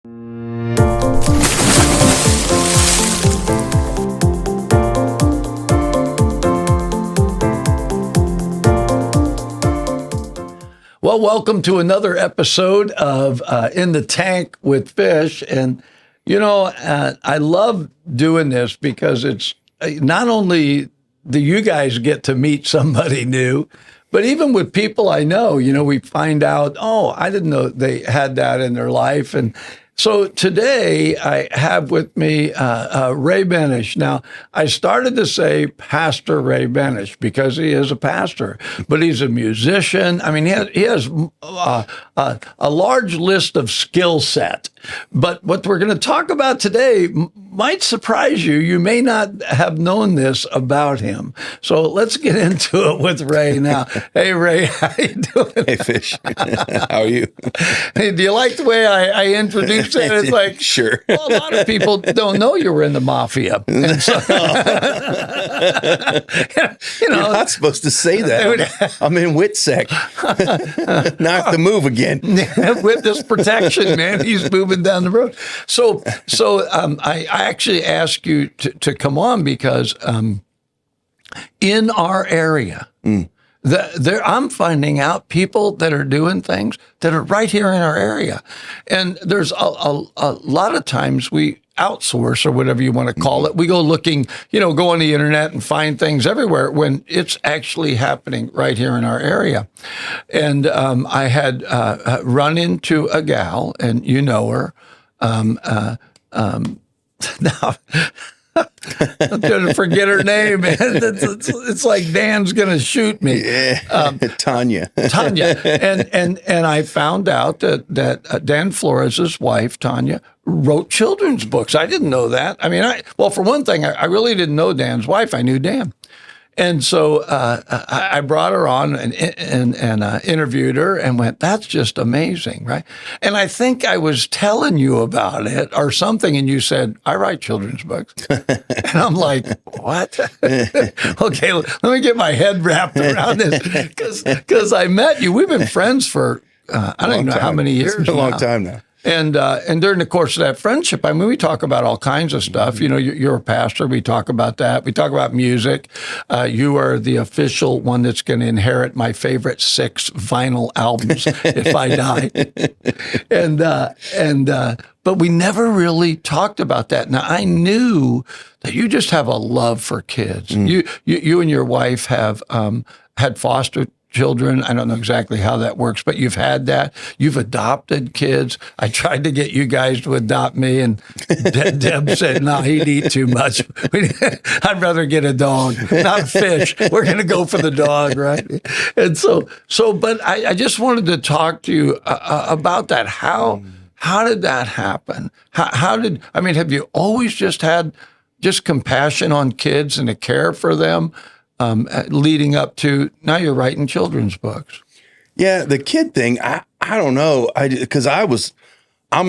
Well, welcome to another episode of In the Tank with Fish. And, you know, I love doing this because it's not only do you guys get to meet somebody new, but even with people I know, you know, we find out, oh, I didn't know they had that in their life. And so today I have with me Ray Benish. Now, I started to say Pastor Ray Benish because he is a pastor, but he's a musician. I mean, he has a large list of skill set. But what we're going to talk about today might surprise you. You may not have known this about him. So let's get into it with Ray now. Hey, Ray, how you doing? Hey, Fish. How are you? Hey, do you like the way I introduced it? It's like, sure. Well, a lot of people don't know you were in the mafia. And so, you know, you're not supposed to say that. I'm in WITSEC. Now I have to move again. Witness protection, man. He's moving down the road. So I actually asked you to come on because in our area, I'm finding out people that are doing things that are right here in our area. And there's a lot of times we outsource or whatever you want to call it. We go looking, you know, go on the internet and find things everywhere when it's actually happening right here in our area. And I had run into a gal, and you know her. Now, I'm trying to forget her name, man. It's like Dan's going to shoot me. Yeah. Tanya. And I found out that Dan Flores' wife, Tanya, wrote children's books. I didn't know that. I mean, well, for one thing, I really didn't know Dan's wife. I knew Dan. And so I brought her on and interviewed her and went, that's just amazing, right? And I think I was telling you about it or something, and you said, I write children's books. And I'm like, what? Okay, let me get my head wrapped around this. Because I met you. We've been friends for, I don't even know how many years. It's been a long time now. And during the course of that friendship, I mean, we talk about all kinds of stuff. You know, you're a pastor. We talk about that. We talk about music. You are the official one that's going to inherit my favorite 6 vinyl albums if I die. But we never really talked about that. Now, I knew that you just have a love for kids. You and your wife have had foster children. I don't know exactly how that works, but you've had that. You've adopted kids. I tried to get you guys to adopt me, and Deb said, no, he'd eat too much. I'd rather get a dog, not a fish. We're going to go for the dog, right? And but I just wanted to talk to you about that. How did that happen? Have you always just had compassion on kids and a care for them? Leading up to now you're writing children's books. Yeah, the kid thing, I don't know. Because I'm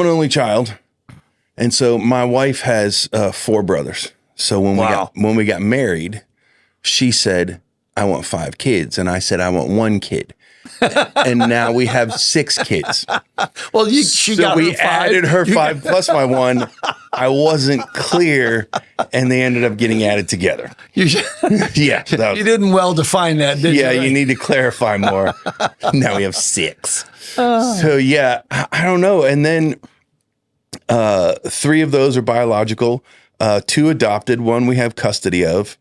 an only child. And so my wife has 4 brothers. So when we got married, she said, I want 5 kids. And I said, I want 1 kid. And now we have 6 kids. Well, we added her 5 plus my 1. I wasn't clear, and they ended up getting added together. Yeah, you didn't well define that, did you? Yeah, you need to clarify more. Now we have 6. So yeah, I don't know. And then 3 of those are biological, 2 adopted, 1 we have custody of.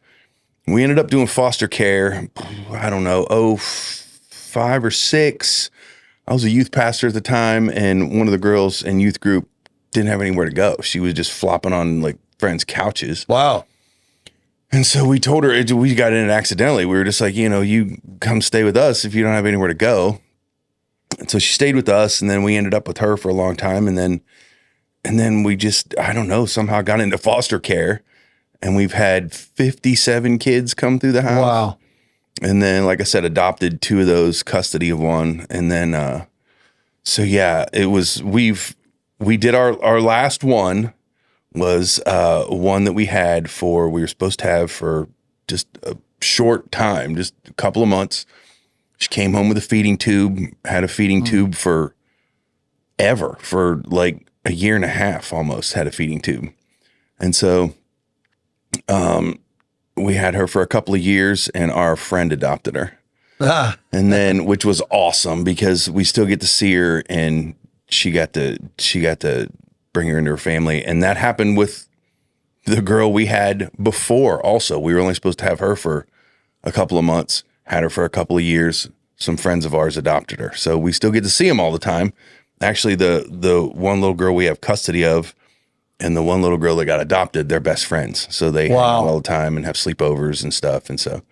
We ended up doing foster care. I don't know, 5 or 6. I was a youth pastor at the time, and one of the girls in youth group didn't have anywhere to go. She was just flopping on like friends' couches. Wow. And so we told her, we got in it accidentally. We were just like, you know, you come stay with us if you don't have anywhere to go. And so she stayed with us, and then we ended up with her for a long time. And then we just, I don't know, somehow got into foster care, and we've had 57 kids come through the house. Wow. And then, like I said, adopted 2 of those, custody of 1. And then, so yeah, it was, we did our last one was one that we were supposed to have for just a short time, just a couple of months. She came home with a feeding tube, had a feeding tube for like a year and a half almost had a feeding tube. And so we had her for a couple of years, and our friend adopted her. And then, which was awesome because we still get to see her, and she got to bring her into her family. And that happened with the girl we had before also. We were only supposed to have her for a couple of months, had her for a couple of years. Some friends of ours adopted her. So we still get to see them all the time. Actually, the one little girl we have custody of and the one little girl that got adopted, they're best friends. So they hang out all the time and have sleepovers and stuff. And so,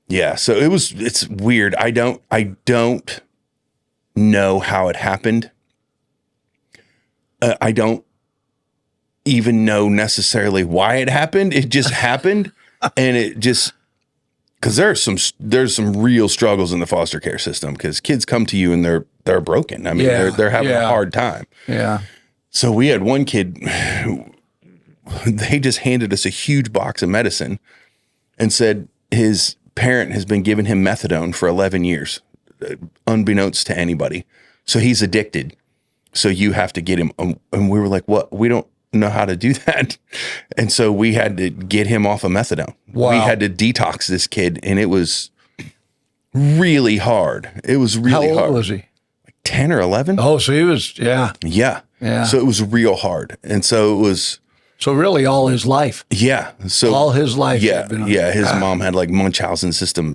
yeah, so it's weird. I don't know how it happened. I don't even know necessarily why it happened. It just happened. And it just, because there's some real struggles in the foster care system because kids come to you and they're broken. I mean, they're having a hard time. Yeah. So we had one kid, they just handed us a huge box of medicine and said his parent has been giving him methadone for 11 years, unbeknownst to anybody. So he's addicted. So you have to get him. And we were like, what? We don't know how to do that. And so we had to get him off of methadone. Wow. We had to detox this kid, and it was really hard. It was really hard. How old was he? Like 10 or 11. Oh, so he was, yeah. So it was real hard. And so it was. So really all his life. Yeah. So all his life. Yeah. His mom had like Munchausen system,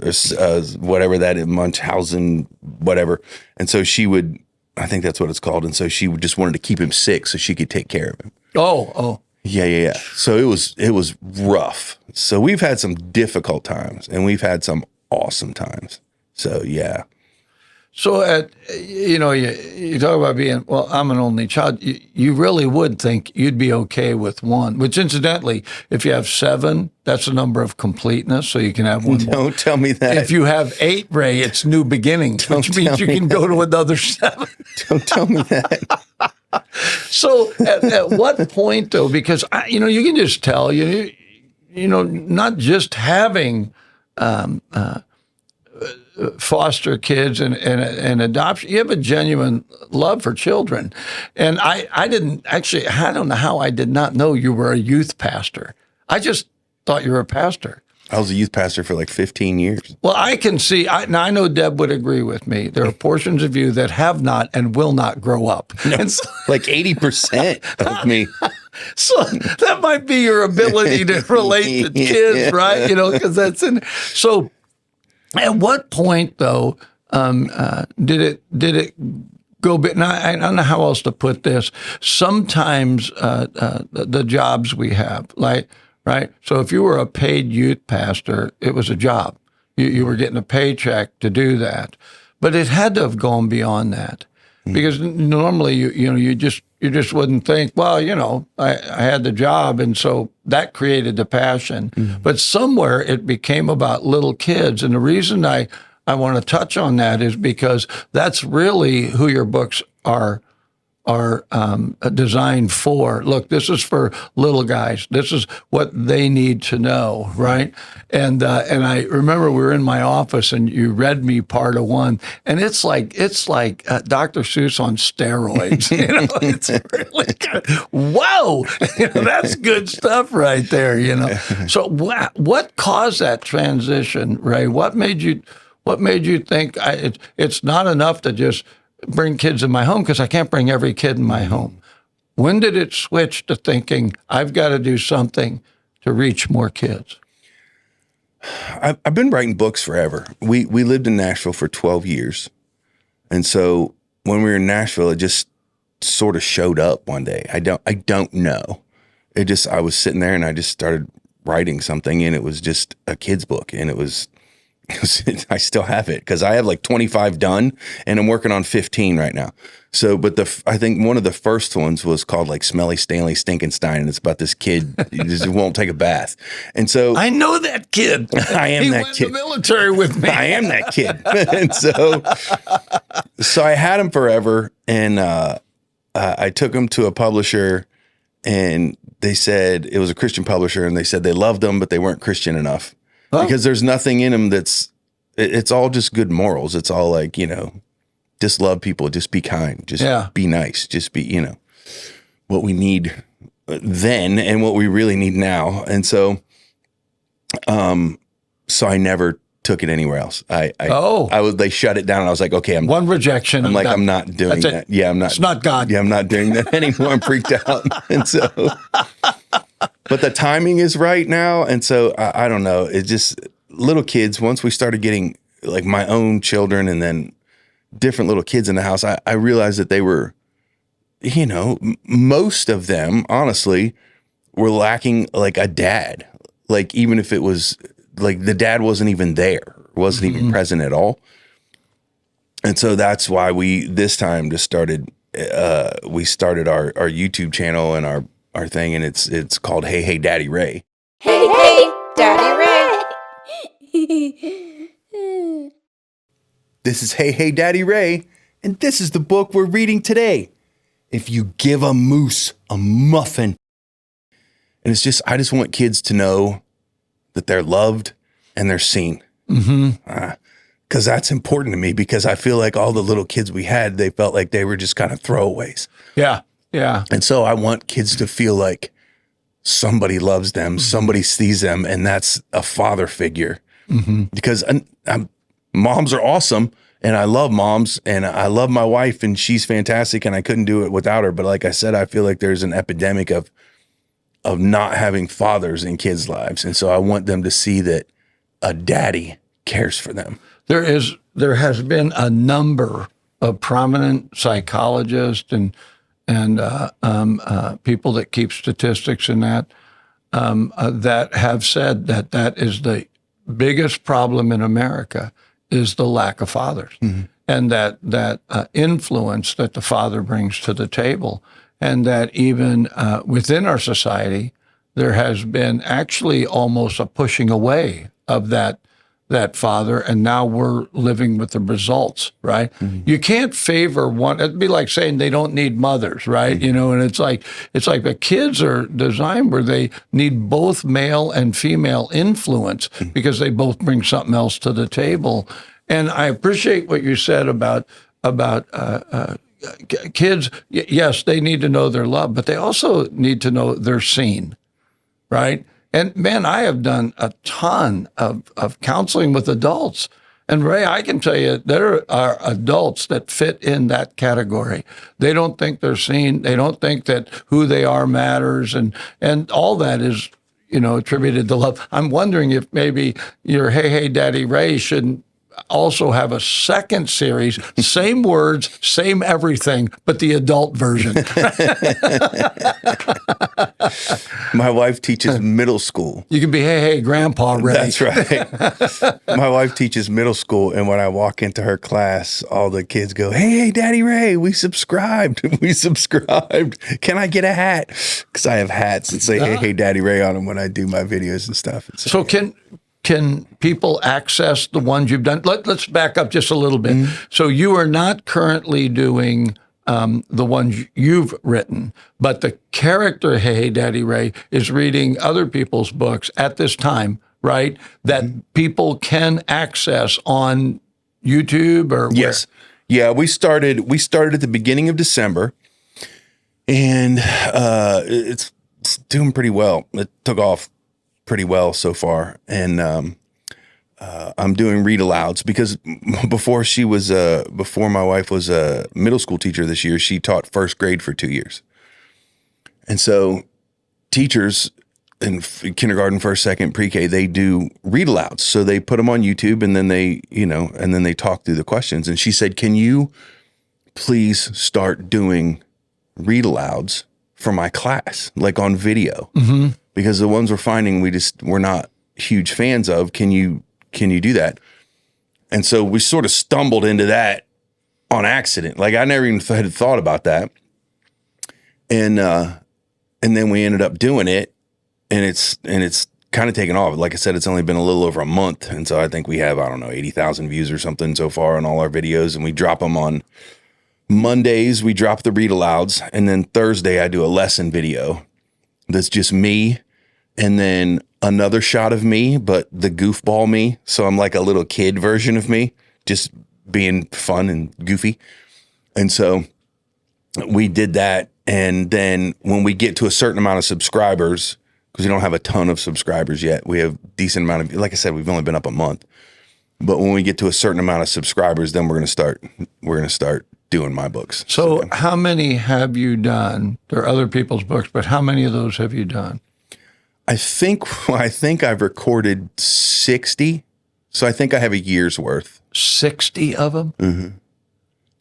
whatever that is, Munchausen, whatever. And so she would, I think that's what it's called. And so she just wanted to keep him sick so she could take care of him. Oh. Yeah. So it was rough. So we've had some difficult times and we've had some awesome times. So yeah. So you talk about being, well, I'm an only child. You really would think you'd be okay with one, which incidentally, if you have 7, that's a number of completeness. So you can have one more. Don't tell me that. If you have 8, Ray, it's new beginnings, which means you can go to another 7. Don't tell me that. So at what point though, because you can just tell, not just having, foster kids and adoption, you have a genuine love for children. And I don't know how I did not know you were a youth pastor. I just thought you were a pastor. I was a youth pastor for like 15 years. Well, I can see, now I know Deb would agree with me. There are portions of you that have not and will not grow up. No, and so, like 80% of me. So that might be your ability to relate to kids, right? Because that's in. So at what point, though, did it go? Now, I don't know how else to put this. Sometimes the jobs we have, right? So if you were a paid youth pastor, it was a job. You were getting a paycheck to do that, but it had to have gone beyond that because normally you just wouldn't think, well, I had the job, and so that created the passion. Mm-hmm. But somewhere it became about little kids, and the reason I want to touch on that is because that's really who your books are designed for. Look, this is for little guys. This is what they need to know, right? And I remember we were in my office and you read me part of one, and it's like Dr. Seuss on steroids. It's really good. Whoa, that's good stuff right there. So what caused that transition, Ray? What made you think it's not enough to just bring kids in my home because I can't bring every kid in my home? When did it switch to thinking I've got to do something to reach more kids? I've been writing books forever. We lived in Nashville for 12 years. And so when we were in Nashville, it just sort of showed up one day. I don't know. I was sitting there and I just started writing something, and it was just a kid's book, and I still have it because I have like 25 done and I'm working on 15 right now. So, but I think one of the first ones was called like Smelly Stanley Stinkenstein, and it's about this kid who just won't take a bath. And so I know that kid. I am that kid. He went to the military with me. I am that kid. And so I had him forever, and I took him to a publisher, and they said it was a Christian publisher, and they said they loved him, but they weren't Christian enough. Oh. Because there's nothing in them it's all just good morals. It's all like, just love people, just be kind, just be nice, just be, what we need then and what we really need now. And so I never took it anywhere else. They shut it down and I was like, okay, one rejection. I'm like, I'm not doing that. Yeah, I'm not. It's not God. Yeah, I'm not doing that anymore. I'm freaked out. And so, but the timing is right now. And so I don't know. It's just little kids. Once we started getting like my own children and then different little kids in the house, I realized that they were, most of them, honestly, were lacking like a dad. Like, even if it was like the dad wasn't even there, wasn't even present at all. And so that's why we this time just started we started our YouTube channel and our thing, and it's called Hey Hey Daddy Ray. Hey Hey Daddy Ray. This is Hey Hey Daddy Ray, and this is the book we're reading today. If you give a moose a muffin. And it's just, I just want kids to know that they're loved and they're seen. Because that's important to me, because I feel like all the little kids we had, they felt like they were just kind of throwaways. Yeah, yeah. And so I want kids to feel like somebody loves them, somebody sees them, and that's a father figure. Because moms are awesome, and I love moms, and I love my wife, and she's fantastic, and I couldn't do it without her. But like I said, I feel like there's an epidemic of not having fathers in kids' lives. And so I want them to see that a daddy cares for them. There has been a number of prominent psychologists and people that keep statistics in that have said that is the biggest problem in America is the lack of fathers, and that influence that the father brings to the table. And that even within our society, there has been actually almost a pushing away of that father, and now we're living with the results, right? You can't favor one. It'd be like saying they don't need mothers, right? And it's like the kids are designed where they need both male and female influence because they both bring something else to the table. And I appreciate what you said about kids. Yes, they need to know they're loved, but they also need to know they're seen, right? And man, I have done a ton of counseling with adults. And Ray, I can tell you, there are adults that fit in that category. They don't think they're seen. They don't think that who they are matters. And all that is, attributed to love. I'm wondering if maybe your Hey Hey Daddy Ray shouldn't also have a second series, same words, same everything, but the adult version. My wife teaches middle school. You can be, hey, Grandpa Ray. That's right. My wife teaches middle school, and when I walk into her class, all the kids go, hey, Daddy Ray, we subscribed. We subscribed. Can I get a hat? Because I have hats that say, hey, Daddy Ray on them when I do my videos and stuff. And so can people access the ones you've done? Let's back up just a little bit. So you are not currently doing the ones you've written, but the character Hey Daddy Ray is reading other people's books at this time, right? That people can access on YouTube or yes. Yeah, we started at the beginning of December, and it's doing pretty well. It took off pretty well so far, and I'm doing read alouds because before my wife was a middle school teacher this year, she taught first grade for 2 years, and so teachers in kindergarten, first, second, pre-K, they do read alouds. So they put them on YouTube, and then they talk through the questions. And she said, "Can you please start doing read alouds for my class, like on video?" Because the ones we're finding, we're not huge fans of. Can you do that? And so we sort of stumbled into that on accident. Like I never even had thought about that. And then we ended up doing it, and it's kind of taken off. Like I said, it's only been a little over a month. And so I think we have, 80,000 views or something so far on all our videos, and we drop them on Mondays. We drop the read alouds, and then Thursday I do a lesson video. That's just me, and then another shot of me, but the goofball me. So I'm like a little kid version of me, just being fun and goofy. And so we did that. And then when we get to a certain amount of subscribers, because we don't have a ton of subscribers yet, we have decent amount of, like I said, we've only been up a month. But when we get to a certain amount of subscribers, then we're going to start doing my books. So how many have you done? There are other people's books, but how many of those have you done? I think I've recorded 60. So I think I have a year's worth. 60 of them? Mm-hmm.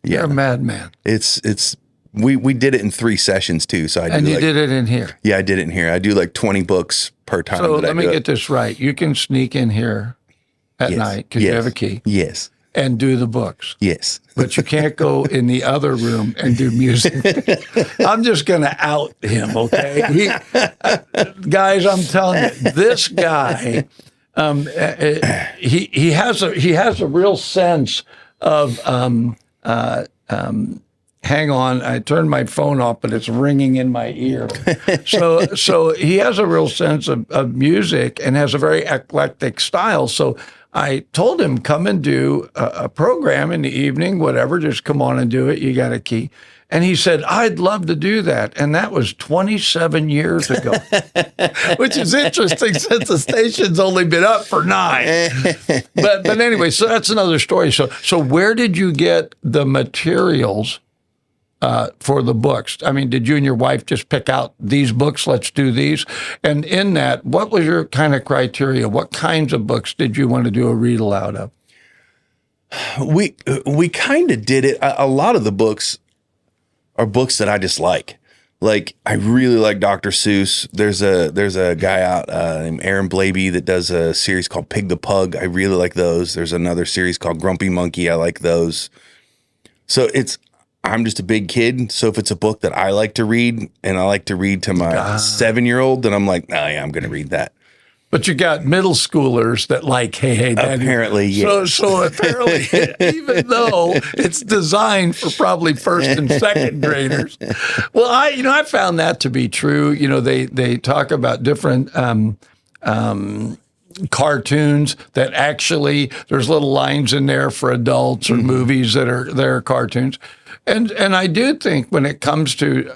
Yeah. You're a madman. We did it in 3 sessions too. So did it in here? Yeah, I did it in here. I do like 20 books per time. So let me get this right. You can sneak in here at night because you have a key. Yes. And do the books. Yes. But you can't go in the other room and do music. I'm just going to out him, okay? Guys, I'm telling you, this guy, he has a real sense of, hang on, I turned my phone off, but it's ringing in my ear. So he has a real sense of music and has a very eclectic style. So I told him, come and do a program in the evening, whatever, just come on and do it. You got a key. And he said, I'd love to do that. And that was 27 years ago, which is interesting since the station's only been up for 9. But anyway, so that's another story. So where did you get the materials for the books? I mean, did you and your wife just pick out these books? Let's do these. And in that, what was your kind of criteria? What kinds of books did you want to do a read aloud of? We kind of did it. A lot of the books are books that I just like. Like, I really like Dr. Seuss. There's a guy out named Aaron Blaby that does a series called Pig the Pug. I really like those. There's another series called Grumpy Monkey. I like those. So I'm just a big kid. So if it's a book that I like to read and I like to read to my 7-year-old, then I'm like, oh yeah, I'm going to read that. But you got middle schoolers that like, hey, Daddy. Apparently, yeah. So apparently, even though it's designed for probably first and second graders. Well, I found that to be true. You know, they talk about different cartoons that actually there's little lines in there for adults or movies that are cartoons. And I do think when it comes to,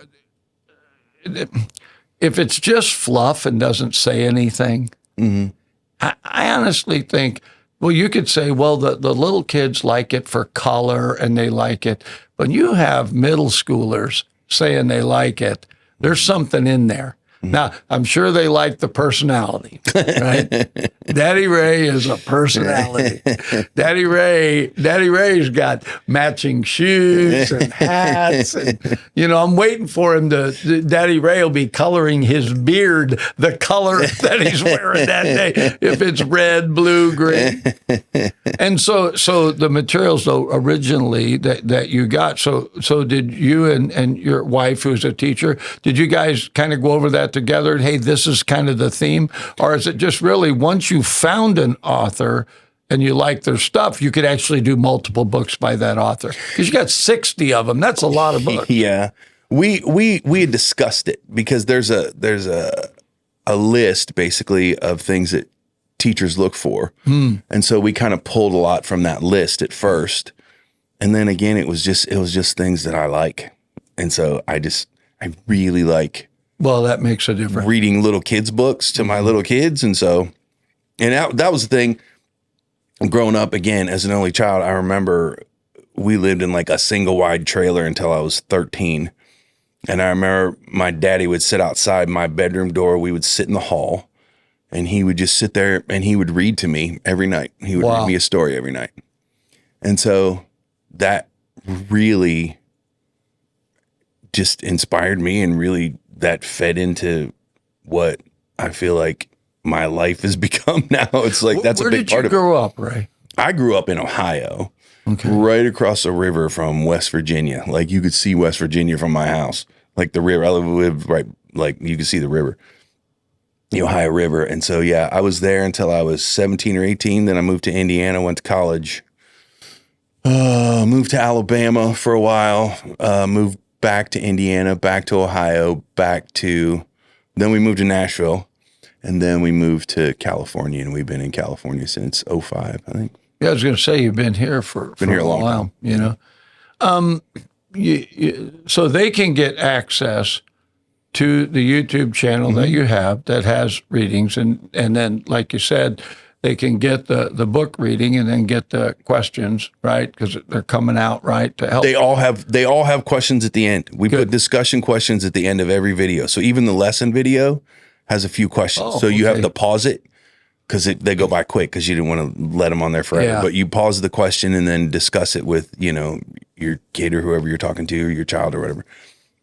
if it's just fluff and doesn't say anything, I honestly think, well, you could say, well, the little kids like it for color and they like it. But you have middle schoolers saying they like it. There's something in there. Now, I'm sure they like the personality, right? Daddy Ray is a personality. Daddy Ray's got matching shoes and hats. And, I'm waiting for him Daddy Ray will be coloring his beard the color that he's wearing that day, if it's red, blue, green. And so the materials, though, originally that you got, so did you and your wife, who's a teacher, did you guys kind of go over that together? Hey, this is kind of the theme? Or is it just really once you found an author and you like their stuff, you could actually do multiple books by that author? Because you got 60 of them. That's a lot of books. Yeah. We had discussed it because there's a list basically of things that teachers look for. And so we kind of pulled a lot from that list at first. And then again, it was just things that I like. And so I really like, well, that makes a difference. Reading little kids' books to my little kids. And so, that was the thing. Growing up, again, as an only child, I remember we lived in like a single wide trailer until I was 13. And I remember my daddy would sit outside my bedroom door. We would sit in the hall and he would just sit there and he would read to me every night. He would read me a story every night. And so that really just inspired me and really that fed into what I feel like my life has become now. It's like that's a big part of it. Where did you grow up, Ray? I grew up in Ohio, right across the river from West Virginia. Like you could see West Virginia from my house, like the river. I live right, like you could see the river, the Ohio River. And so, yeah, I was there until I was 17 or 18. Then I moved to Indiana, went to college, moved to Alabama for a while, moved back to Indiana, back to Ohio, then we moved to Nashville, and then we moved to California, and we've been in California since 2005, I think. Yeah, I was going to say you've been here for a long while, time. so they can get access to the YouTube channel that you have that has readings, and then, like you said, they can get the book reading and then get the questions, right? Because they're coming out, right, to help. They all have questions at the end. We put discussion questions at the end of every video. So even the lesson video has a few questions. So you have to pause it because they go by quick because you didn't want to let them on there forever. Yeah. But you pause the question and then discuss it with, your kid or whoever you're talking to, or your child or whatever.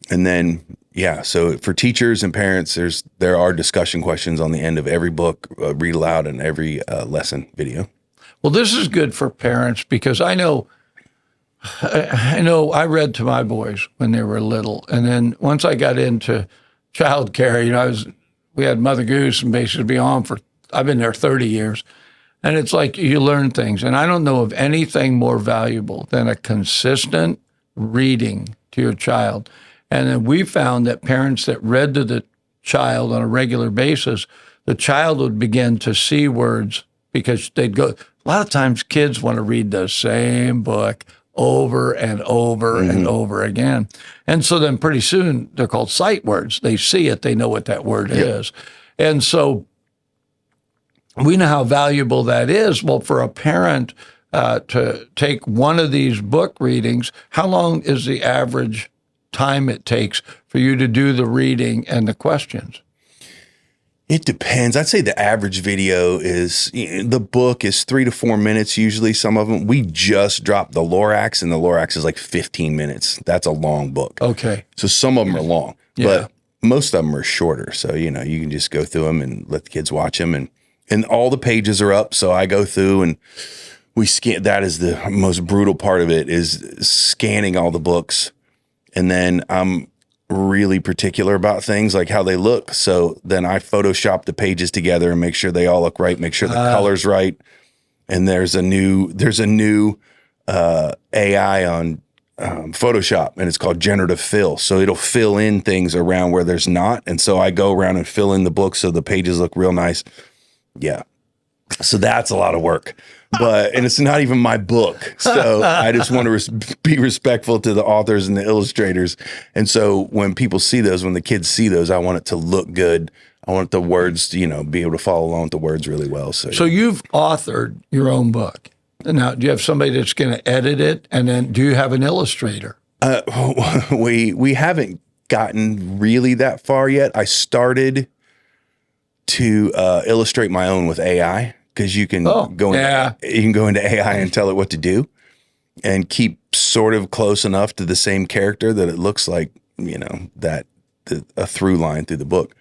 And then, so for teachers and parents, there are discussion questions on the end of every book, read aloud, and every lesson video. Well, this is good for parents because I know I read to my boys when they were little, and then once I got into childcare, we had Mother Goose and basically be on I've been there 30 years, and it's like you learn things, and I don't know of anything more valuable than a consistent reading to your child. And then we found that parents that read to the child on a regular basis, the child would begin to see words because they'd go. A lot of times kids want to read the same book over and over and over again. And so then pretty soon they're called sight words. They see it, they know what that word is. And so we know how valuable that is. Well, for a parent to take one of these book readings, how long is the average time it takes for you to do the reading and the questions? It depends. I'd say the average video the book is 3 to 4 minutes usually. Some of them, we just dropped the Lorax, and the Lorax is like 15 minutes. That's a long book. Okay. So some of them are long, but most of them are shorter. So, you can just go through them and let the kids watch them, and all the pages are up. So I go through and we scan. That is the most brutal part of it, is scanning all the books. And then I'm really particular about things like how they look. So then I Photoshop the pages together and make sure they all look right, make sure the color's right. And there's a new AI on Photoshop, and it's called generative fill. So it'll fill in things around where there's not. And so I go around and fill in the book so the pages look real nice. Yeah. So that's a lot of work. And it's not even my book. So I just want to be respectful to the authors and the illustrators. And so when people see those, when the kids see those, I want it to look good. I want the words to, be able to follow along with the words really well. So you've authored your own book. Now, do you have somebody that's going to edit it? And then do you have an illustrator? We haven't gotten really that far yet. I started to illustrate my own with AI. Because you can go into AI and tell it what to do, and keep sort of close enough to the same character that it looks like a through line through the book.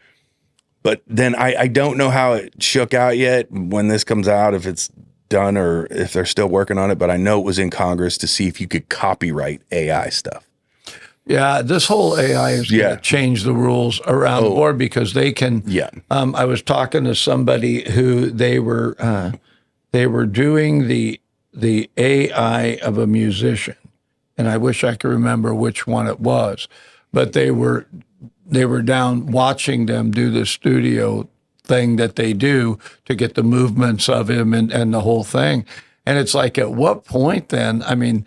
But then I don't know how it shook out yet when this comes out, if it's done or if they're still working on it. But I know it was in Congress to see if you could copyright AI stuff. Yeah, this whole AI is going to change the rules around the board because they can. Yeah. I was talking to somebody who they were doing the AI of a musician, and I wish I could remember which one it was, but they were down watching them do the studio thing that they do to get the movements of him and the whole thing. And it's like, at what point then? I mean,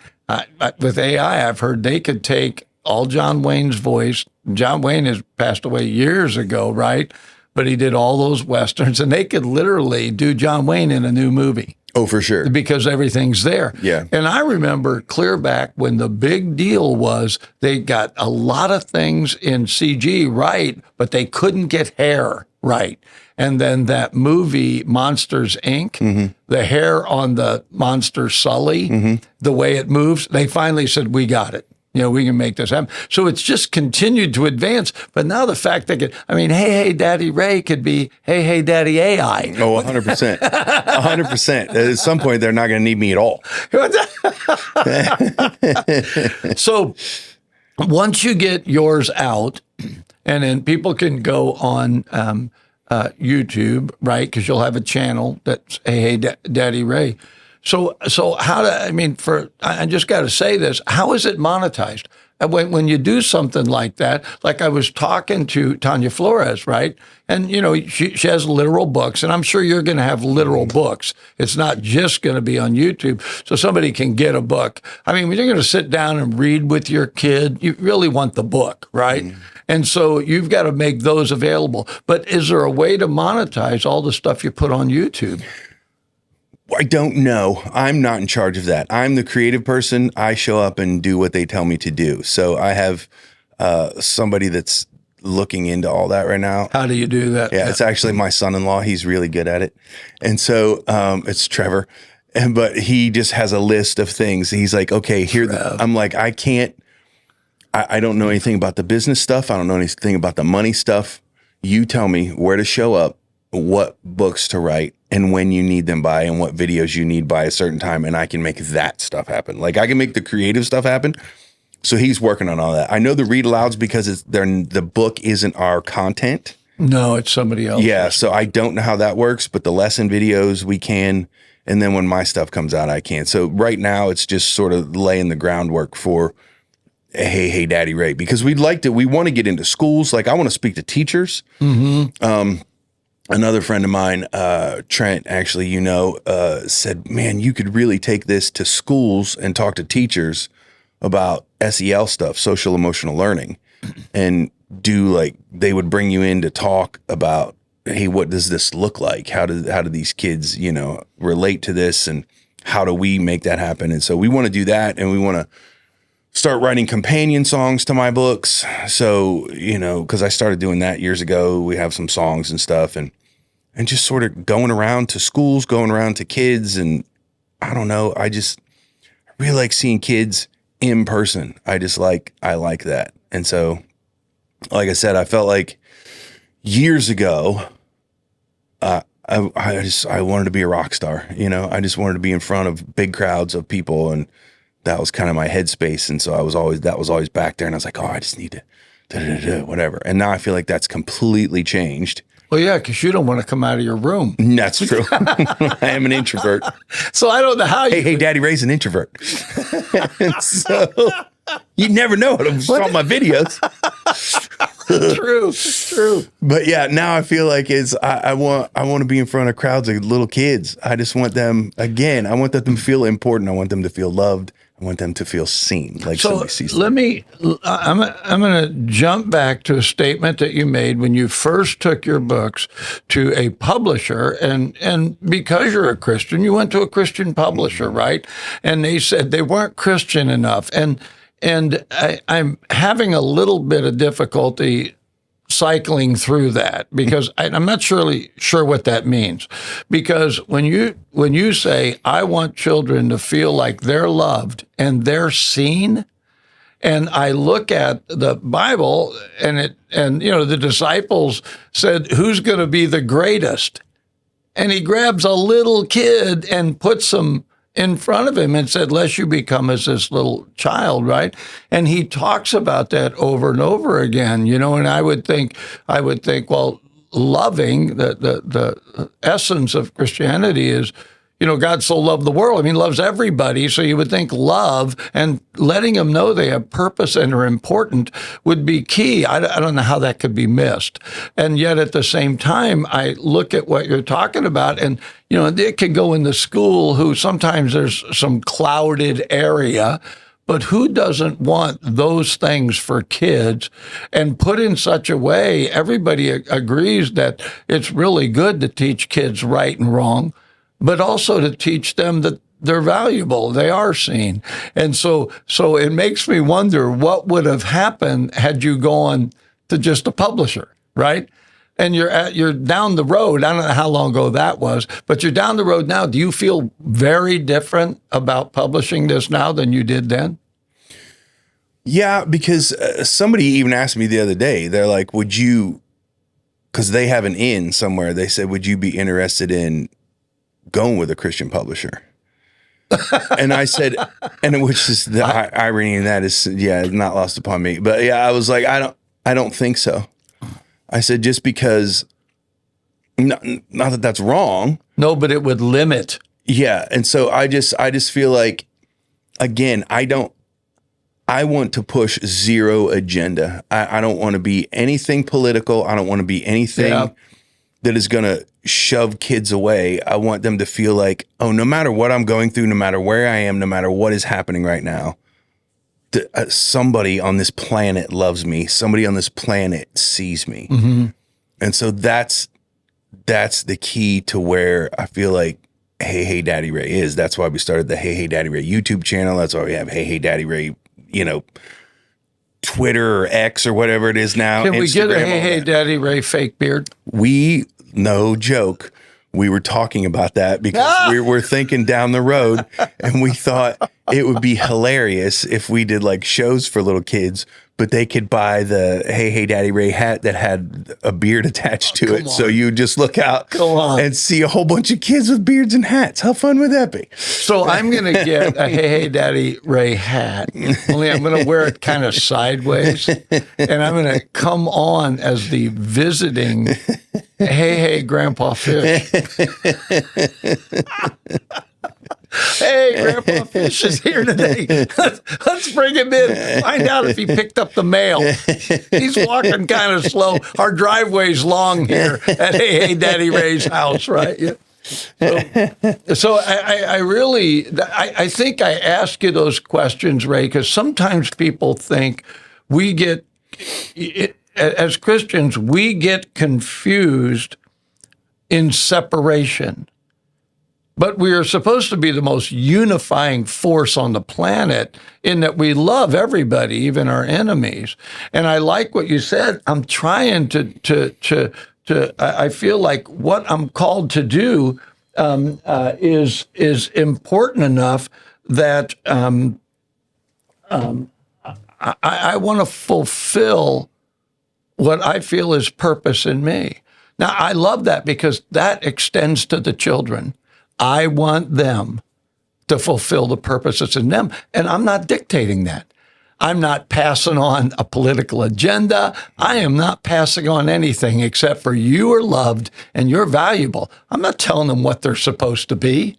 with AI, I've heard they could take all John Wayne's voice. John Wayne has passed away years ago, right? But he did all those Westerns, and they could literally do John Wayne in a new movie. Oh, for sure. Because everything's there. Yeah. And I remember clear back when the big deal was they got a lot of things in CG right, but they couldn't get hair right. And then that movie, Monsters, Inc., the hair on the monster Sully, the way it moves, they finally said, we got it. We can make this happen. So it's just continued to advance. But now the fact that, hey, Daddy Ray could be, hey, Daddy AI. Oh, 100%. 100%. At some point, they're not going to need me at all. So once you get yours out, and then people can go on YouTube, right? Because you'll have a channel that's, hey, Daddy Ray. So how I just got to say this, how is it monetized? when you do something like that, like I was talking to Tanya Flores, right? And, she has literal books, and I'm sure you're going to have literal books. It's not just going to be on YouTube, so somebody can get a book. I mean, when you're going to sit down and read with your kid, you really want the book, right? And so you've got to make those available. But is there a way to monetize all the stuff you put on YouTube? I don't know. I'm not in charge of that. I'm the creative person. I show up and do what they tell me to do. So I have somebody that's looking into all that right now. How do you do that? Yeah, it's actually my son-in-law. He's really good at it. And so it's Trevor. But he just has a list of things. He's like, okay, here. I'm like, I don't know anything about the business stuff. I don't know anything about the money stuff. You tell me where to show up, what books to write, and when you need them by, and what videos you need by a certain time, and I can make that stuff happen. Like, I can make the creative stuff happen. So he's working on all that. I know the read alouds because the book isn't our content. No, it's somebody else. Yeah, so I don't know how that works, but the lesson videos we can, and then when my stuff comes out, I can. So right now, it's just sort of laying the groundwork for Hey, Daddy Ray, because we want to get into schools. Like, I want to speak to teachers. Another friend of mine, Trent, actually, said, man, you could really take this to schools and talk to teachers about SEL stuff, social emotional learning, and they would bring you in to talk about, hey, what does this look like? How do these kids, relate to this, and how do we make that happen? And so we want to do that, and we want to start writing companion songs to my books. So, because I started doing that years ago, we have some songs and stuff, and just sort of going around to schools, going around to kids. And I don't know, I really like seeing kids in person. I like that. And so, like I said, I felt like years ago, I wanted to be a rock star. I just wanted to be in front of big crowds of people, and that was kind of my headspace. And so that was always back there. And I was like, oh, I just need to whatever. And now I feel like that's completely changed. Well, yeah, because you don't want to come out of your room. That's true. I am an introvert. So I don't know how you... Hey, Daddy Ray's an introvert. And so you never know it. I saw my videos. True. But yeah, now I feel like I want to be in front of crowds of little kids. I just want them, again, I want them to feel important. I want them to feel loved. I want them to feel seen. Like somebody sees them. I'm going to jump back to a statement that you made when you first took your books to a publisher, and because you're a Christian, you went to a Christian publisher, right? And they said they weren't Christian enough. And I'm having a little bit of difficulty cycling through that, because I'm not sure what that means. Because when you say, I want children to feel like they're loved and they're seen, and I look at the Bible, and the disciples said, who's going to be the greatest? And he grabs a little kid and puts him in front of him and said, lest you become as this little child, right? And he talks about that over and over again, and I would think, well, loving, the essence of Christianity is, God so loved the world. I mean, loves everybody. So you would think love and letting them know they have purpose and are important would be key. I don't know how that could be missed. And yet at the same time, I look at what you're talking about, and, it could go in the school who sometimes there's some clouded area, but who doesn't want those things for kids, and put in such a way, everybody agrees that it's really good to teach kids right and wrong, but also to teach them that they're valuable, they are seen. And so it makes me wonder what would have happened had you gone to just a publisher, right? And you're down the road. I don't know how long ago that was, but you're down the road now. Do you feel very different about publishing this now than you did then? Yeah, because somebody even asked me the other day, they're like, would you, because they have an in somewhere, they said, would you be interested in going with a Christian publisher? And I said, and which is the irony in that is, not lost upon me. But yeah, I was like, I don't think so. I said, just because, not that that's wrong. No, but it would limit. Yeah. And so I just feel like, again, I don't I want to push zero agenda. I don't want to be anything political. I don't want to be anything that is going to shove kids away. I want them to feel like, oh, no matter what I'm going through, no matter where I am, no matter what is happening right now, somebody on this planet loves me. Somebody on this planet sees me. Mm-hmm. And so that's the key to where I feel like Hey Hey Daddy Ray is. That's why we started the Hey Hey Daddy Ray YouTube channel. That's why we have Hey Hey Daddy Ray, Twitter or X or whatever it is now. Can we get a Hey Hey Daddy Ray fake beard? No joke. We were talking about that because we were thinking down the road, and we thought it would be hilarious if we did like shows for little kids, but they could buy the Hey Hey Daddy Ray hat that had a beard attached to it. So you just look out and see a whole bunch of kids with beards and hats. How fun would that be? So I'm going to get a Hey Hey Daddy Ray hat, only I'm going to wear it kind of sideways, and I'm going to come on as the visiting Hey Hey Grandpa Fish. Hey, Grandpa Fish is here today. Let's bring him in. Find out if he picked up the mail. He's walking kind of slow. Our driveway's long here at Hey Hey Daddy Ray's house, right? Yeah. So I really think I ask you those questions, Ray, because sometimes people think we get, as Christians, we get confused in separation. But we are supposed to be the most unifying force on the planet in that we love everybody, even our enemies. And I like what you said. I'm trying to I feel like what I'm called to do is important enough that I want to fulfill what I feel is purpose in me. Now, I love that because that extends to the children. I want them to fulfill the purposes in them, and I'm not dictating that. I'm not passing on a political agenda. I am not passing on anything except for you are loved and you're valuable. I'm not telling them what they're supposed to be,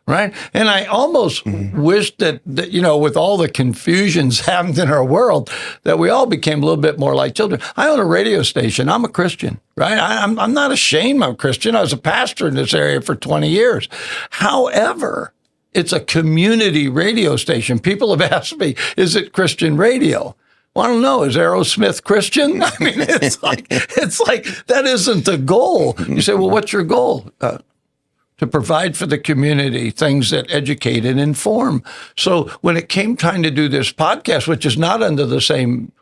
right? And I almost wish that, with all the confusions happened in our world, that we all became a little bit more like children. I own a radio station. I'm a Christian, right? I'm not ashamed I'm a Christian. I was a pastor in this area for 20 years. However, it's a community radio station. People have asked me, is it Christian radio? Well, I don't know. Is Aerosmith Christian? I mean, it's like that isn't the goal. You say, well, what's your goal? To provide for the community things that educate and inform. So when it came time to do this podcast, which is not under the same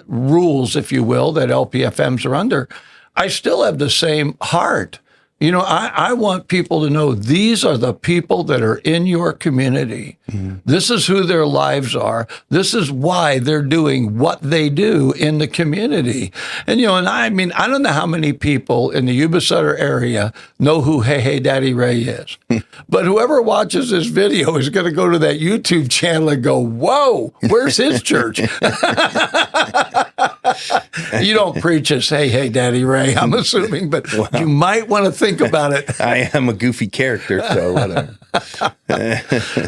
rules, if you will, that LPFMs are under, I still have the same heart. I want people to know these are the people that are in your community. Mm-hmm. This is who their lives are. This is why they're doing what they do in the community. And, I don't know how many people in the Yuba Sutter area know who Hey Hey Daddy Ray is. But whoever watches this video is going to go to that YouTube channel and go, whoa, where's his church? You don't preach as Hey Hey Daddy Ray, I'm assuming, but you might want to think about it. I am a goofy character, so whatever.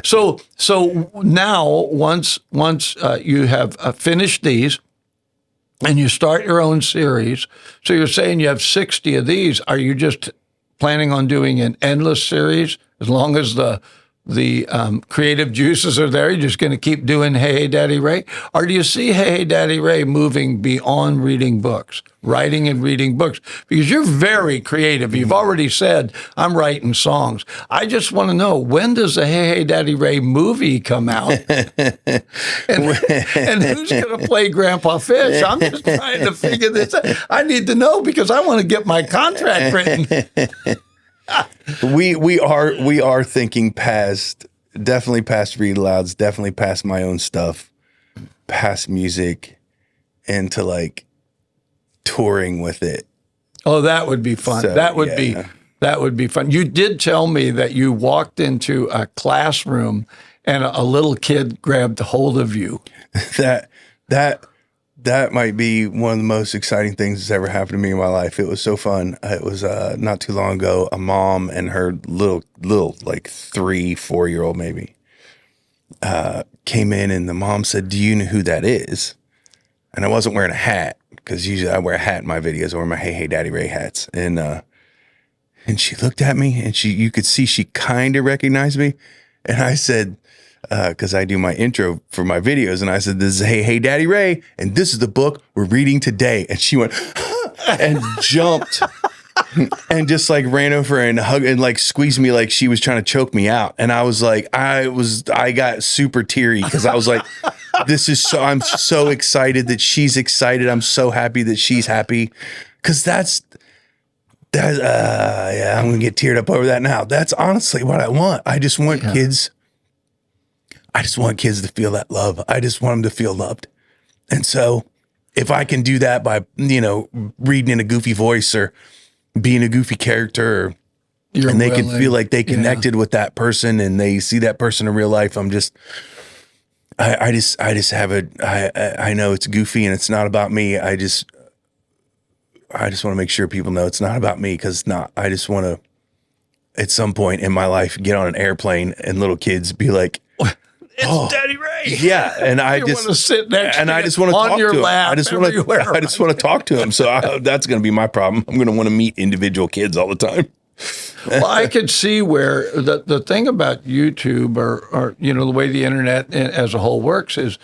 So now, once you have finished these, and you start your own series, so you're saying you have 60 of these. Are you just planning on doing an endless series as long as the creative juices are there? You're just going to keep doing Hey Hey Daddy Ray? Or do you see Hey Hey Daddy Ray moving beyond reading books, writing and reading books? Because you're very creative. You've already said, I'm writing songs. I just want to know, when does the Hey Hey Daddy Ray movie come out? and who's going to play Grandpa Fish? I'm just trying to figure this out. I need to know because I want to get my contract written. We are thinking definitely past read louds, definitely past my own stuff, past music, into like touring with it. Oh, that would be fun. So, that would be fun. You did tell me that you walked into a classroom and a little kid grabbed hold of you. That might be one of the most exciting things that's ever happened to me in my life. It was so fun. It was not too long ago, a mom and her little like 3-4-year-old maybe came in and the mom said, "Do you know who that is?" And I wasn't wearing a hat because usually I wear a hat in my videos. I wear my Hey Hey Daddy Ray hats. And she looked at me and you could see she kind of recognized me. And I said, because I do my intro for my videos, and I said, "This is Hey Hey Daddy Ray, and this is the book we're reading today." And she went and jumped and just like ran over and hugged and like squeezed me like she was trying to choke me out. And I was like, I got super teary because I was like, I'm so excited that she's excited. I'm so happy that she's happy, because yeah, I'm gonna get teared up over that now. That's honestly what I want. I just want kids. I just want kids to feel that love. I just want them to feel loved. And so if I can do that by, reading in a goofy voice or being a goofy character, and they can feel like they connected with that person and they see that person in real life, I know it's goofy and it's not about me. I just want to make sure people know it's not about me, because it's not. I just want to, at some point in my life, get on an airplane and little kids be like, "It's Daddy Ray." Yeah, and I you just want to sit next and to I just want to talk your to him. lap I just want to talk to him. So that's going to be my problem. I'm going to want to meet individual kids all the time. Well, I could see where the thing about YouTube or the way the internet as a whole works is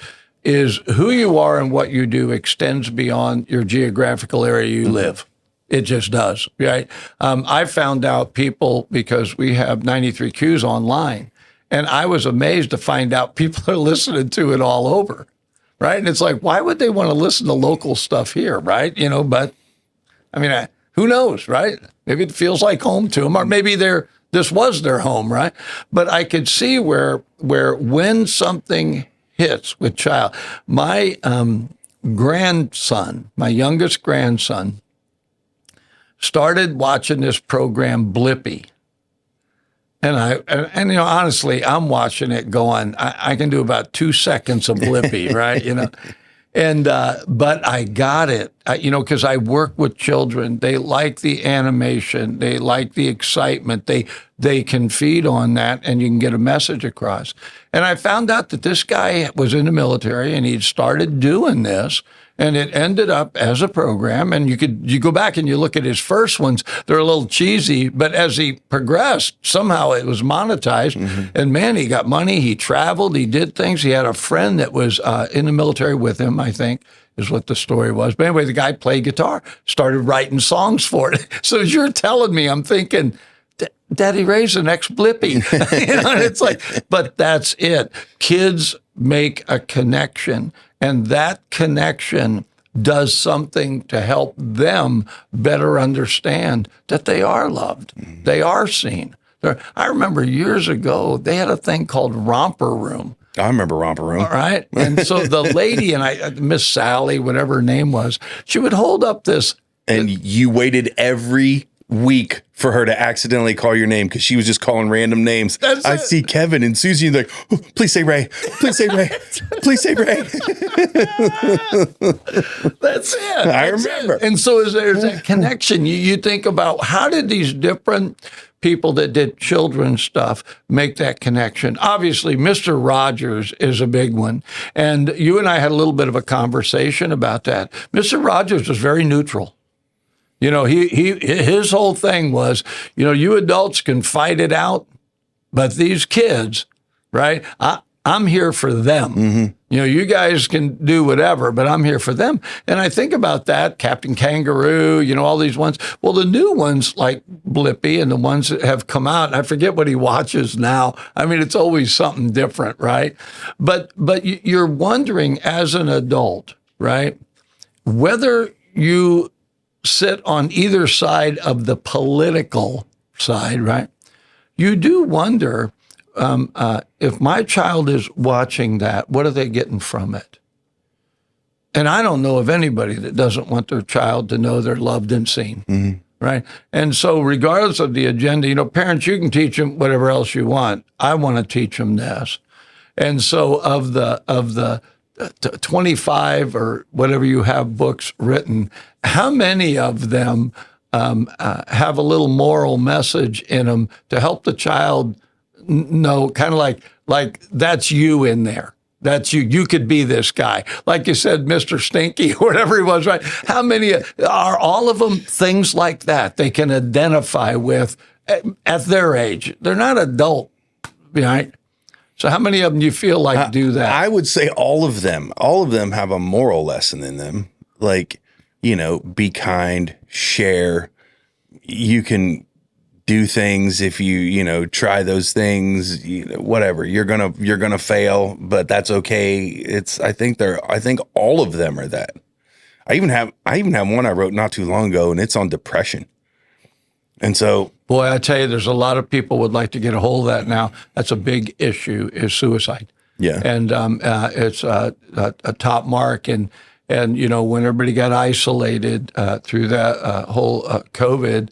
who you are and what you do extends beyond your geographical area you live. It just does, right? I found out people, because we have 93 Qs online, and I was amazed to find out people are listening to it all over, right? And it's like, why would they want to listen to local stuff here, right? But I mean, who knows, right? Maybe it feels like home to them, or maybe this was their home, right? But I could see where when something hits with child, my grandson, my youngest grandson, started watching this program Blippy. And honestly, I'm watching it going, I can do about 2 seconds of Blippy, right? And, but I got it, because I work with children. They like the animation. They like the excitement. They can feed on that, and you can get a message across. And I found out that this guy was in the military, and he'd started doing this, and it ended up as a program. And you go back and you look at his first ones, they're a little cheesy, but as he progressed, somehow it was monetized. Mm-hmm. And man, he got money, he traveled, he did things. He had a friend that was in the military with him, I think, is what the story was. But anyway, the guy played guitar, started writing songs for it. So as you're telling me, I'm thinking, Daddy Ray's the next Blippy. And it's like, but that's it. Kids make a connection, and that connection does something to help them better understand that they are loved. Mm-hmm. They are seen. I remember years ago, they had a thing called Romper Room. I remember Romper Room. All right. And so the lady, and Miss Sally, whatever her name was, she would hold up this. And you waited every week for her to accidentally call your name, because she was just calling random names. I see Kevin and Susie, and like, oh, please say Ray, please say Ray, please say Ray. That's it. I remember. And so there's that connection. You think about, how did these different people that did children's stuff make that connection? Obviously, Mr. Rogers is a big one. And you and I had a little bit of a conversation about that. Mr. Rogers was very neutral. His whole thing was, you adults can fight it out, but these kids, right? I'm here for them. Mm-hmm. You guys can do whatever, but I'm here for them. And I think about that, Captain Kangaroo, all these ones. Well, the new ones like Blippy and the ones that have come out, and I forget what he watches now. I mean, it's always something different, right? But you're wondering as an adult, right, whether you sit on either side of the political side, right? You do wonder, if my child is watching that, what are they getting from it? And I don't know of anybody that doesn't want their child to know they're loved and seen, mm-hmm. right? And so regardless of the agenda, parents, you can teach them whatever else you want. I want to teach them this. And so of the 25 or whatever you have books written, how many of them have a little moral message in them to help the child No, kind of like that's you in there. That's you. You could be this guy. Like you said, Mr. Stinky, or whatever he was, right? How many are all of them things like that they can identify with at their age? They're not adult, right? So how many of them do you feel like do that? I would say all of them. All of them have a moral lesson in them. Like, be kind, share. You can do things if you try those things, whatever. You're gonna fail, but that's okay. I think all of them are that. I even have one I wrote not too long ago, and it's on depression. And so, boy, I tell you, there's a lot of people would like to get a hold of that now. That's a big issue, is suicide. Yeah, and it's a top mark. And when everybody got isolated through that whole COVID.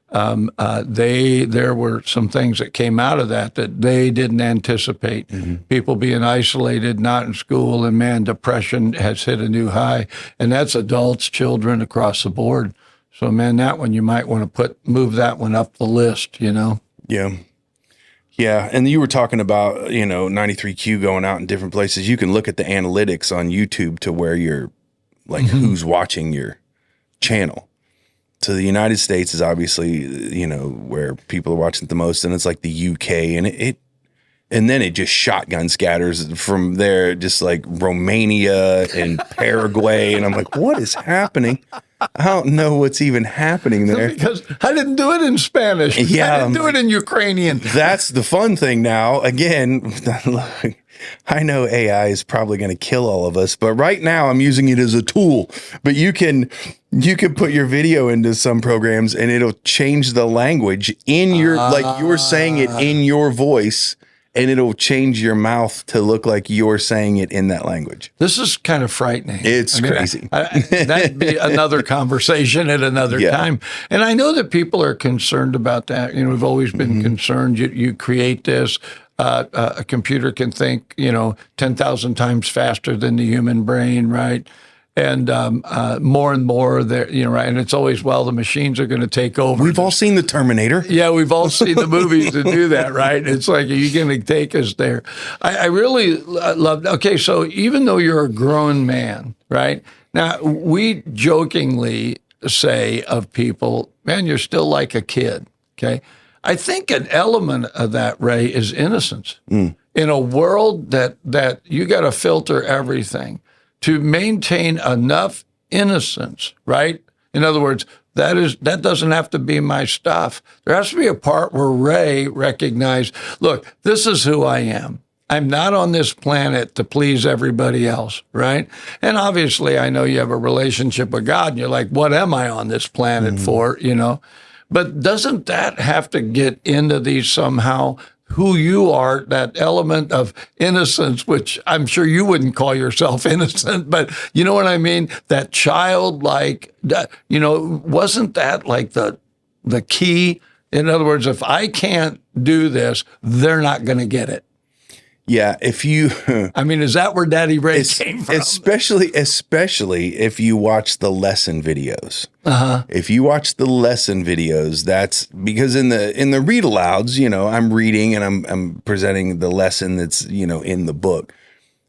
There were some things that came out of that they didn't anticipate. Mm-hmm. People being isolated, not in school, and man, depression has hit a new high, and that's adults, children across the board. So man, that one you might want to move that one up the list, Yeah. Yeah. And you were talking about, 93Q going out in different places. You can look at the analytics on YouTube to where you're like, mm-hmm. who's watching your channel. So the United States is obviously, where people are watching it the most, and it's like the UK, and then it just shotgun scatters from there, just like Romania and Paraguay, and I'm like, what is happening? I don't know what's even happening there. Because I didn't do it in Spanish. Yeah, I didn't do it in Ukrainian. That's the fun thing now. Again, I know AI is probably going to kill all of us, but right now I'm using it as a tool. But you can put your video into some programs and it'll change the language in your, like you're saying it in your voice, and it'll change your mouth to look like you're saying it in that language. This is kind of frightening. It's crazy. That'd be another conversation at another time. And I know that people are concerned about that. We've always been mm-hmm. concerned. You create this. A computer can think, 10,000 times faster than the human brain, right? And more and more, there, right? And it's always, the machines are going to take over. We've all seen the Terminator. Yeah, we've all seen the movies that do that, right? It's like, are you going to take us there? I really love. Okay, so even though you're a grown man, right? Now we jokingly say of people, man, you're still like a kid. Okay. I think an element of that, Ray, is innocence. In a world that you got to filter everything to maintain enough innocence, right? In other words, that doesn't have to be my stuff. There has to be a part where Ray recognized, look, this is who I am. I'm not on this planet to please everybody else, right? And obviously, I know you have a relationship with God, and you're like, what am I on this planet for, But doesn't that have to get into these somehow, who you are, that element of innocence, which I'm sure you wouldn't call yourself innocent, but you know what I mean? That childlike, wasn't that like the key? In other words, if I can't do this, they're not going to get it. Yeah, if you... I mean, is that where Daddy Ray came from? Especially if you watch the lesson videos. Uh-huh. If you watch the lesson videos, that's because in the read alouds, I'm reading and I'm presenting the lesson that's, in the book.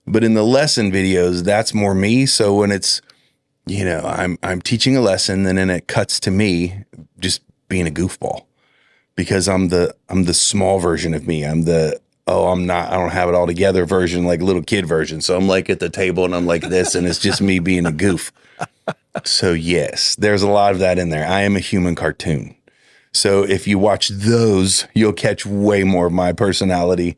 But in the lesson videos, that's more me. So when it's, I'm teaching a lesson and then it cuts to me just being a goofball because I'm the small version of me. I don't have it all together version, like little kid version. So I'm like at the table and I'm like this, and it's just me being a goof. So yes, there's a lot of that in there. I am a human cartoon. So if you watch those, you'll catch way more of my personality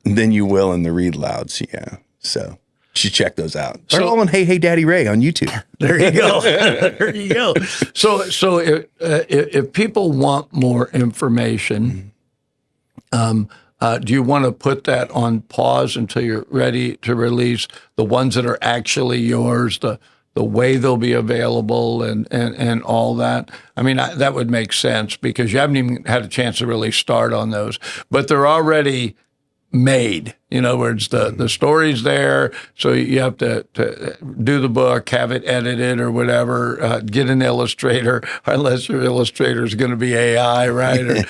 than you will in the read louds. Yeah. So you should check those out. They're all on Hey, Hey, Daddy Ray on YouTube. There you go. There you go. So if people want more information, do you want to put that on pause until you're ready to release the ones that are actually yours, the way they'll be available and all that? I mean, that would make sense because you haven't even had a chance to really start on those, but they're already made. In other words, the story's there, so you have to do the book, have it edited or whatever, get an illustrator, unless your illustrator is going to be AI, right? Or,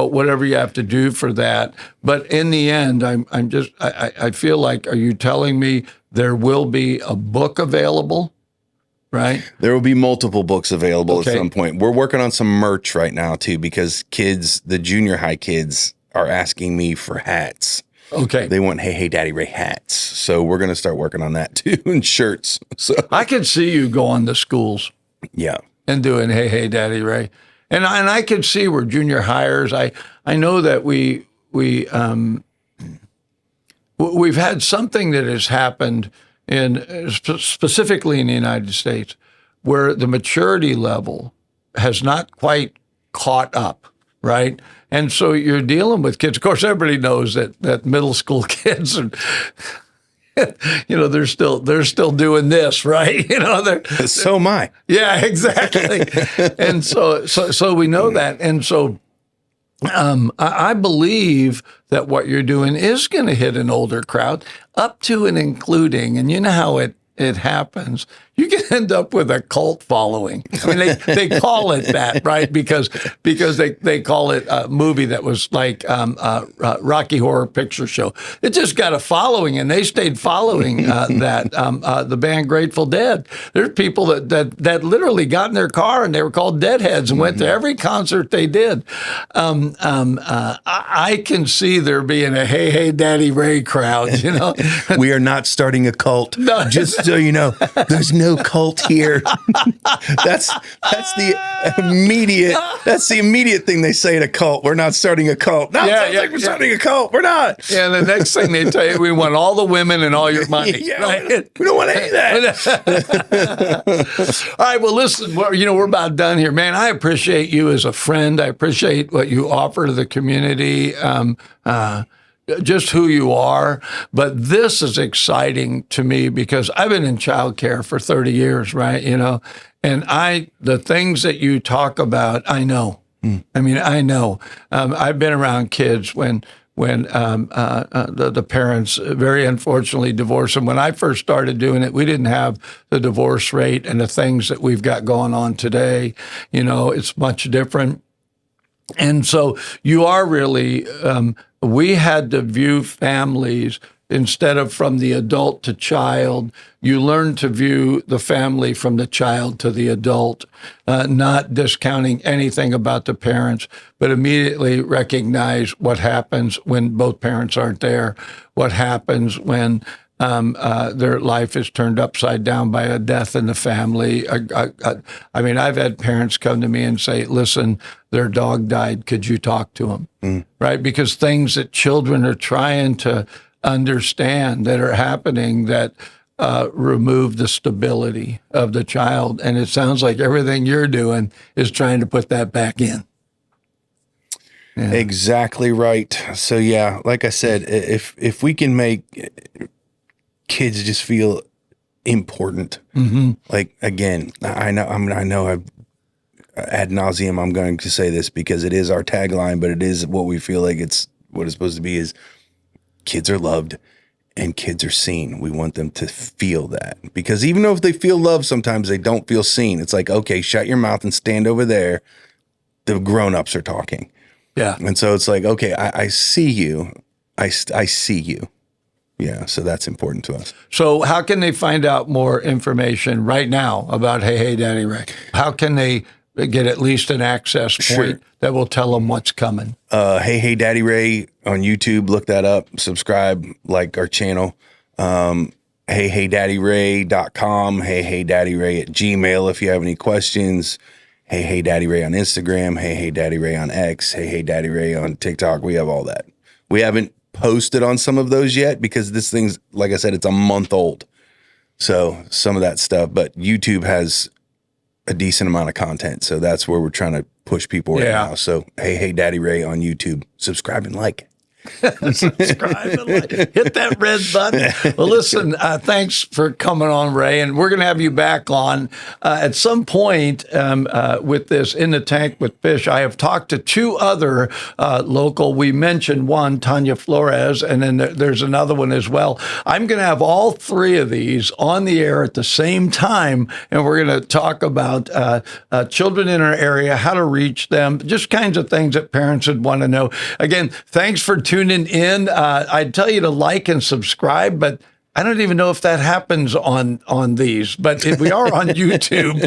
whatever you have to do for that. But in the end, I feel like, are you telling me there will be a book available? Right. There will be multiple books available Okay. at some point. We're working on some merch right now too, because the junior high kids are asking me for hats. Okay. They want Hey Daddy Ray hats. So we're going to start working on that too, and shirts. So I could see you going to schools yeah. and doing Hey Daddy Ray. And I could see where junior hires, I know that we've had something that has happened specifically in the United States, where the maturity level has not quite caught up, right? And so you're dealing with kids. Of course, everybody knows that middle school kids are, they're still doing this, right? So am I. Yeah, exactly. And so we know that, and so. I believe that what you're doing is going to hit an older crowd, up to and including, and you know how it happens. You can end up with a cult following. I mean, they call it that, right? Because they call it a movie that was like Rocky Horror Picture Show. It just got a following, and they stayed following that. The band Grateful Dead. There's people that literally got in their car and they were called Deadheads and went to every concert they did. I can see there being a Hey Daddy Ray crowd. We are not starting a cult. No. Just so you know, there's no cult here. That's the immediate thing they say at a cult. We're not starting a cult. No, we're starting a cult. We're not. Yeah, the next thing they tell you, we want all the women and all your money. Yeah, right? we don't want any of that. All right, well, listen, we're about done here. Man, I appreciate you as a friend. I appreciate what you offer to the community. Just who you are. But this is exciting to me because I've been in childcare for 30 years, right? And the things that you talk about, I know. I mean, I know. I've been around kids when the parents very unfortunately divorced them. When I first started doing it, we didn't have the divorce rate and the things that we've got going on today. It's much different. And so you are really, we had to view families instead of from the adult to child. You learn to view the family from the child to the adult, not discounting anything about the parents, but immediately recognize what happens when both parents aren't there, what happens when their life is turned upside down by a death in the family. I mean, I've had parents come to me and say, listen, their dog died. Could you talk to him? Right? Because things that children are trying to understand that are happening that remove the stability of the child. And it sounds like everything you're doing is trying to put that back in. Yeah. Exactly right. So yeah, like I said, if we can make kids just feel important, like again, I know I've ad nauseum, I'm going to say this because it is our tagline, but it is what we feel like it's what it's supposed to be is kids are loved and kids are seen. We want them to feel that because even though if they feel love, sometimes they don't feel seen. It's like, okay, shut your mouth and stand over there. The grown-ups are talking. Yeah. And so it's like, okay, I see you. I see you. Yeah. So that's important to us. So how can they find out more information right now about Hey Daddy Ray? How can they get at least an access point that will tell them what's coming? Hey Daddy Ray on YouTube. Look that up. Subscribe, like our channel. HeyDaddyRay.com. HeyDaddyRay at Gmail if you have any questions. Hey Daddy Ray on Instagram. Hey Daddy Ray on X. Hey Daddy Ray on TikTok. We have all that. We haven't posted on some of those yet because this thing's, like I said, it's a month old. So some of that stuff, but YouTube has a decent amount of content. So that's where we're trying to push people right now. So Hey Daddy Ray on YouTube. Subscribe and like. Subscribe and like. Hit that red button. Well, listen, thanks for coming on, Ray. And we're going to have you back on at some point with this In the Tank with Fish. I have talked to two other local. We mentioned one, Tanya Flores, and then there's another one as well. I'm going to have all three of these on the air at the same time, and we're going to talk about children in our area, how to reach them, just kinds of things that parents would want to know. Again, thanks for tuning in. I'd tell you to like and subscribe, but I don't even know if that happens on these, but we are on YouTube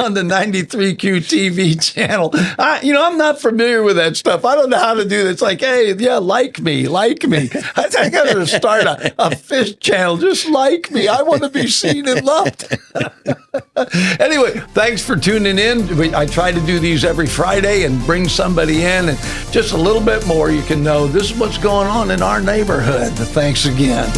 on the 93Q TV channel. I'm not familiar with that stuff. I don't know how to do that. It's like, hey, yeah, like me. I got to start a fish channel. Just like me. I want to be seen and loved. Anyway, thanks for tuning in. I try to do these every Friday and bring somebody in and just a little bit more. You can know this is what's going on in our neighborhood. Thanks again.